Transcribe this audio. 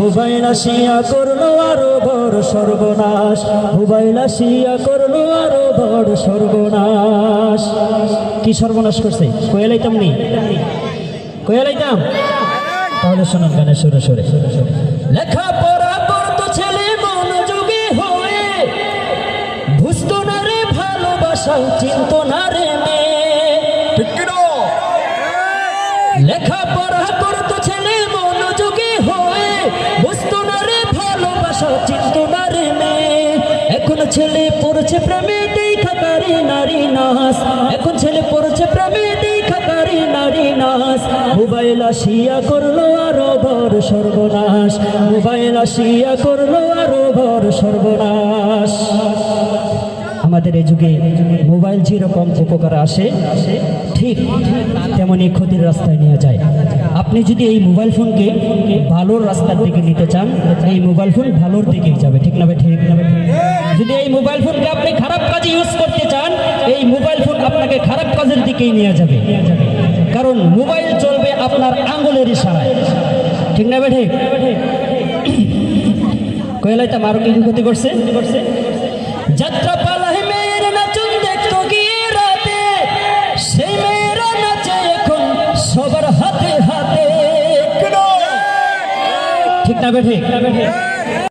Mobile আসিয়া করলো আরো বড় সর্বনাশ, মোবাইল আসিয়া করলো আরো বড় সর্বনাশ। কি সর্বনাশ করছে কয়ে লাইতাম নি, কয়ে লাইতাম? তাহলে শোনান গানের সুরে সুরে। লেখাপড়া করতো ছেলে মনোযোগী হয়ে, বুঝতো না রে ভালোবাসা, চিনতো না রে মেয়ে। লেখাপড়া করতো ছেলে মনোযোগী হয়ে, বুঝতো না রে ভালোবাসা, চিনতো না রে মেয়ে। এখন ছেলে পড়ছে প্রেমে দেখা তারি নারী নাচ, এখন ছেলে পড়ছে প্রেমে দেখা তারি নারী নাচ। মোবাইল আসিয়া করলো আরো বড় সর্বনাশ, মোবাইল আসিয়া করলো আরো বড় সর্বনাশ। আমাদের এই যুগে মোবাইল যেরকম উপকার আসে, ঠিক তেমনি ক্ষতির রাস্তায় নিয়ে যায়। আপনি যদি এই মোবাইল ফোনকে ভালোর রাস্তার দিকে নিতে চান, এই মোবাইল ফোন ভালোর দিকেই যাবে, ঠিক না? ঠিক না? যদি এই মোবাইল ফোনকে আপনি খারাপ কাজে ইউজ করতে চান, এই মোবাইল ফোন আপনাকে খারাপ কাজের দিকেই নিয়ে যাবে। কারণ মোবাইল চলবে আপনার আঙ্গুলের ইশারায়, ঠিক না? ঠিক কয়লাইতাম আরো কি ক্ষতি করছে? যাত্রা পালায় মেয়ের নাচন দেখতো গিয়ে রাতে, সেই মেয়েরা নাচে এখন সবার হাতে হাতে, ঠিক না? ঠিক